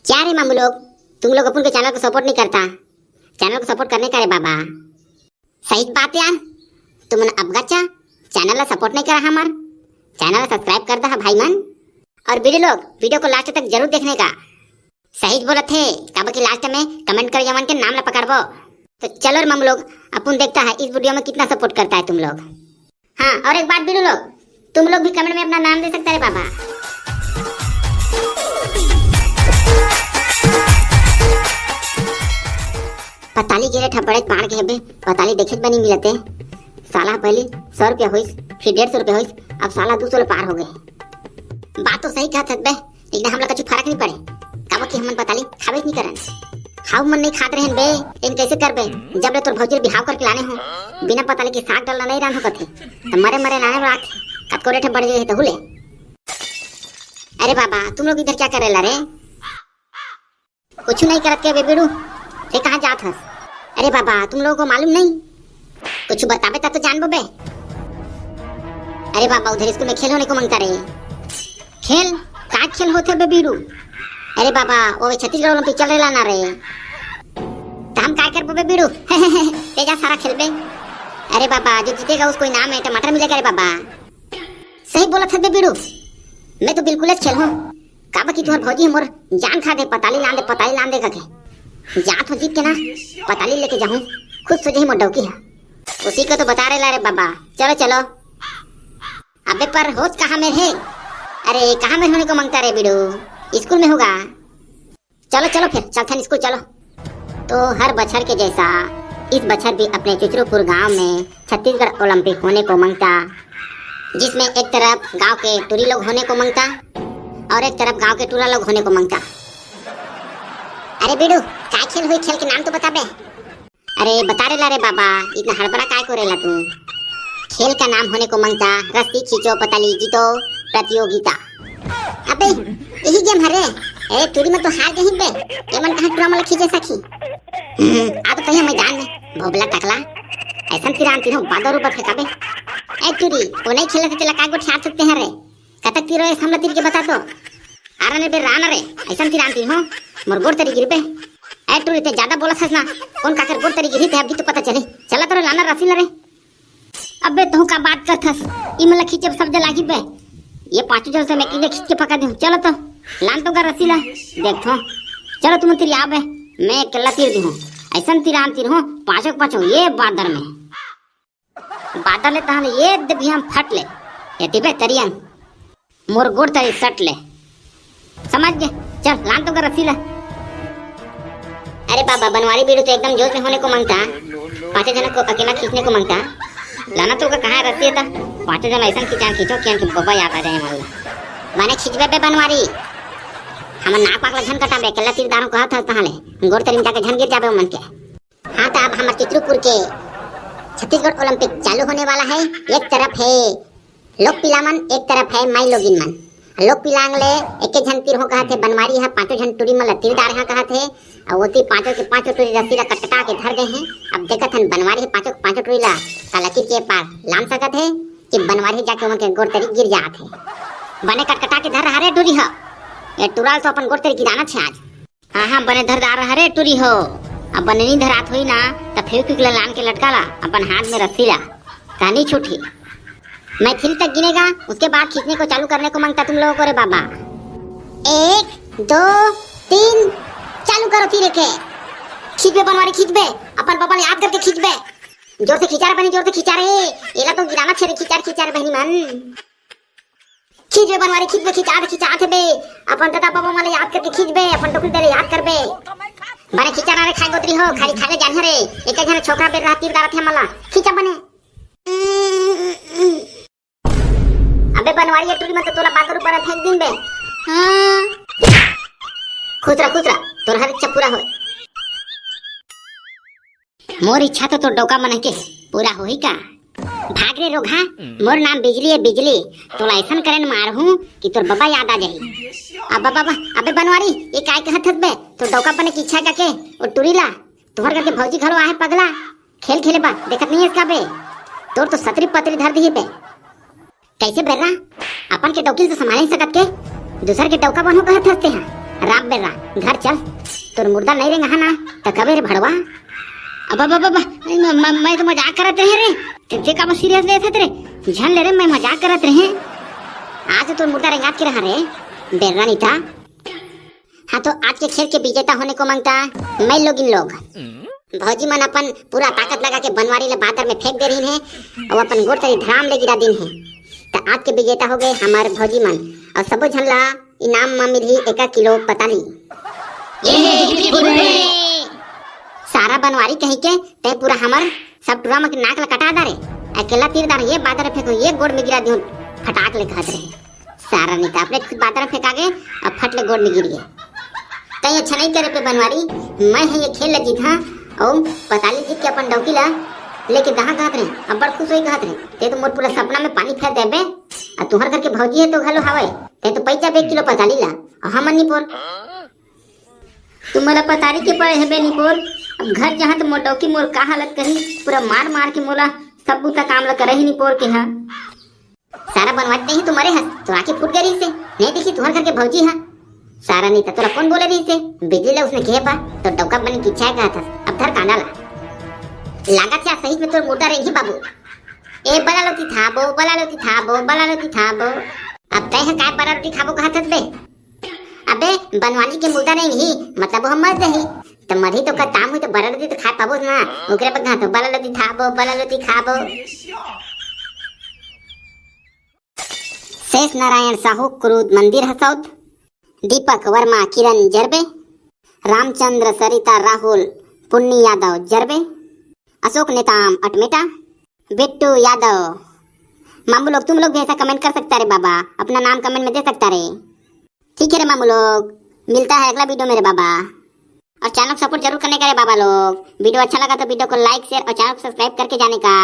क्या रे मामू लोग, तुम लोग अपन के चैनल को सपोर्ट नहीं करता। चैनल को सपोर्ट करने का रे बाबा। सही बात यार, तुम अबगच्चा चैनल ला सपोर्ट नहीं करा हमार। चैनल ला सब्सक्राइब कर दा भाई मन। और वीडियो को लास्ट तक जरूर देखने का। सही बोला थे कब की लास्ट में कमेंट कर जमन के नाम ला पकड़बो। तो चलो मामू लोग, अपन देखता है इस वीडियो में कितना सपोर्ट करता है तुम लोग। हाँ, और एक बात वीडियो लोग, तुम लोग भी कमेंट में अपना नाम दे सकते रे बाबा। पताली गिरे ठपड़े पाड़ के हेबे, पताली देखे बनी मिलते। साला पहले 100 रुपया हुई, फिर 150 रुपया हुई, अब साला 200 पार हो गए। बात तो सही कहत बे, लेकिन हमला कुछ फर्क नहीं पड़े। काबो कि हमन पताली खाबे नहीं करन। खाऊ मन नहीं खात रहन बे, इन कैसे करबे जब ले तोर भौजी बिहाव करके लाने हो। बिना पताली के साग डालना नहीं रान हो कथे, तो मरे लाने राख कत को रेठे बढ़ गए तो हुले। अरे बाबा, तुम लोग इधर क्या करे ला रे? कुछ नहीं करत के बेबीड़ू, ये कहाँ जात हस? अरे बाबा, तुम लोगों को मालूम नहीं? कुछ बताबे तब तो जानबो बे। अरे बाबा, उधर स्कूल में खेल होने को मांगता रे। खेल का खेल होते बेबीड़ू? अरे बाबा, वो छत्तीसगढ़ ओलंपिक चल रहा ना रे, तो हम क्या करबो बेबीड़ू? तेजा सारा खेलबे। अरे बाबा, जो जीतेगा उसको इनाम है टमाटर मिलेगा रे बाबा। सही बोला था बेबीड़ू, मैं तो बिल्कुल खेल हूँ। काबा की तुम्हार भौजी मोर जान खा दे, पताली लान दे के जात हो जीत के ना पताली लेके जाऊं, खुद सोचे ही मोर डौकी है। उसी को तो बता रहे ला रे बाबा। चलो चलो। अबे पर होश कहाँ में है? अरे कहाँ में होने को मांगता रे बिडू? स्कूल में होगा। चलो चलो फिर चलते हैं स्कूल, चलो। तो हर बछर के जैसा इस बछर भी अपने चित्रोपुर गांव में छत्तीसगढ़ ओलंपिक होने को मांगता, जिसमें एक तरफ गांव के टूरी लोग होने को मांगता और एक तरफ गांव के टूरा लोग होने को मांगता। अरे बिडू, क्या खेल हुई? खेल के नाम तो बता बे। अरे बता रे ला रे बाबा, इतना हड़बड़ा काय को रेला तू? खेल का नाम होने को मांगता रस्सी खींचो पताली जीतो प्रतियोगिता। अबे यही गेम हरे। ए टूरी में तो हार गई बे, एमन कहां टूरा मला खींचे सखी। अब तो ये मैदान में भोबला टकला ऐसा तिरान तीनों बादर ऊपर फेंकाबे। ए टूरी वो नहीं खेले तो चला काय को ठियार सकते हैं रे? कतक तीरो है हमला तीर के बता दो। आरने बे रान रे, ऐसा तिरान तीनों मोर गोड़ तरी गिरबे। ए टूरी ते ज्यादा बोलत हस ना, कौन काकर गोड़ तरी गिरी थे अभी तो पता चले। चला तो लाना रसी रे। अबे तू का बात करत हस? ई मला खींचे शब्द लागी बे। ये पांचों जन से मैं किले खींच के पका दूं। चलो तो लान तो का रसी ला देखो। चलो तुम तीर आबे, मैं अकेला तीर दूं। ऐसा तिरान तीर हूं पांचों ये बादर में बादर ले तहन ये दबी हम फट ले ये तिबे तरियन मोर गोड़ तरी सट ले, समझ गए? चल लान तो का रसी ला। अरे बाबा, बनवारी बीड़ू तो एकदम जोश में होने को मांगता, पांचों जन को अकेला खींचने को मांगता। लाना तो का कहाँ रसी था? पांचों जन ऐसा खींचो कि बाबा याद आ जाए मालूम। माने खींचबे बे बनवारी, हम नाक पाक ला झन कटाबे अकेला तीर दारों कहत हस तहाले गोड़ तरी में जाके झन गिर जाबे मन के। हाँ तो अब हमारे चित्रपुर के छत्तीसगढ़ ओलंपिक चालू होने वाला है। एक तरफ है लोक पिलामन, एक तरफ है माई लोगिन मन। लोक पिलांग ले एक झन तीर हो कहत है, बनवारी है पांचों झन टूरी मन तीर डार है कहत है। और वो ती पांचों के पांचों टूरी रस्सी ला कटका के धर दे हैं। अब देखत हन बनवारी है पांचों टूरी ला कलकी के पार लाम सकत है कि बनवारी जाके उनके गोड़ तरी गिर जात है। बने कटकटा के धर रहा रे टूरी हो, ये टुराल तो अपन गोड़ तरी गिराना छे आज। हाँ बने धर दार रहा रे टूरी हो। अब बने नहीं धरात हुई ना तो फेविक्विक ला लान के लटका ला अपन हाथ में रस्सी ला, कहानी छूटी। मैं 3 तक गिनेगा, उसके बाद खींचने को चालू करने को मांगता तुम लोगों को रे बाबा। 1 2 3 चालू करो फिर के। खींच बे बनवारी, खींच बे अपन पापा ने याद करके खींच बे। जोर से खींचा रे बहनी, जोर से खींचा रे। एला तो गिराना छे रे, खींचा रे बहनी मन। खींच बे बनवारी, खींच बे खींचा बे अपन दादा पापा माले याद करके खींच बे, अपन टोकरी तेरे याद कर बे। बने खींचा ना रे खाई गोत्री हो, खाली खाले जान रे। एक जन छोकरा बे रात तीर दारत है मला खींचा बने। अबे बनवारी ये टूरी में तो तोला बादर ऊपर फेंक दिन बे। हां खुचरा तोर हर इच्छा पूरा होए। मोर इच्छा तो डोका मन के पूरा होई का? भाग रे रोघा, मोर नाम बिजली है बिजली। तोला ऐसा करन मार हूं कि तोर बाबा याद आ जाई। अब बाबा अबे बनवारी ये काय कहत हस बे? तो डोका बने की इच्छा का ओ टूरी ला तोहर करके भौजी घरो आहे पगला खेल खेले बा देखत नहीं है इसका बे। तोर तो सतरी पतरी धर दी बे। कैसे बेरा अपन के डौकी से संभाल सकत के दूसर के डौका बनू कहत हसते हैं। राम बेरा घर चल, तोर मुर्दा नहीं रहेगा ना तो कबे रे भड़वा। अब मैं तो मजाक करत रहे रे, ते का सीरियस ले थे रे, झन ले रे मैं मजाक करत रहे। आज तो मुर्दा रेंगात के रहा रे बेरा नहीं था। हाँ तो आज के खेल के विजेता होने को मांगता मैं लोग इन लोग भौजी मन अपन पूरा ताकत लगा के बनवारी ले बादर में फेंक दे रही है और अपन गोड़ तरी धराम ले गिरा दिन है। तो आज के विजेता हो गए हमारे भौजी मन और सबो झन ला इनाम में मिली 1 किलो पताली। सारा बनवारी कही के ते पूरा हमार सब टूरा में नाक ला कटा दारे, अकेला तीरदार ये बादर फेंको ये गोड़ में गिरा दियो फटाक ले कहत रहे। सारा नहीं था अपने खुद बादर फेंका गए और फट ले गोड़ में गिर गए। कहीं अच्छा नहीं करे पे बनवारी, मैं है ये खेल जीत हाँ और पताली जीत के अपन डौकी ला लेके दहा कहत रहे। अब बड़ खुश होई कहत रहे ते तो मोर पूरा सपना में पानी फेर देबे और तुहर घर के भौजी है तो घलो हवे ते तो पैसा 1 किलो पताली ला और हमन नहीं पोर तुम्हारा पताली के पड़े है बे नहीं पोर। अब घर जहाँ तो मोर डौकी मोर का हालत करी पूरा मार मार के मोला सब बुता काम ला करे ही नहीं पोर के हा। सारा बनवाते ही तुम्हारे हंस तो आके फूट गई से नहीं देखी तुम्हारे घर के भौजी हा। सारा नहीं था तोरा कौन बोले रही से बिजली ला उसने घेपा तो डौका बने की इच्छा कहा था। अब धर कांदा ला लागत क्या सही में तोर मुर्दा रहेगी बाबू। ए बला लोती थाबो बला लोती थाबो बला लोती थाबो। अब तय है काय बला रोटी खाबो कहत बे। अबे बनवानी के मुर्दा रहेगी मतलब हम मर रही तो मरी तो का काम हुई तो बला लोती तो खा पाबो ना ओकरे पर कहा तो बला लोती थाबो बला लोती खाबो। शेष नारायण साहू क्रूद मंदिर हसौद, दीपक वर्मा किरण जरबे, रामचंद्र सरिता राहुल पुन्नी यादव जरबे, अशोक नेताम अटमेटा, बिट्टू यादव। मामू लोग तुम लोग भी ऐसा कमेंट कर सकता रे बाबा, अपना नाम कमेंट में दे सकता रे। ठीक है रे मामू लोग, मिलता है अगला वीडियो मेरे बाबा और चैनल को सपोर्ट जरूर करने का रे बाबा लोग। वीडियो अच्छा लगा तो वीडियो को लाइक शेयर और चैनल को सब्सक्राइब करके जाने का।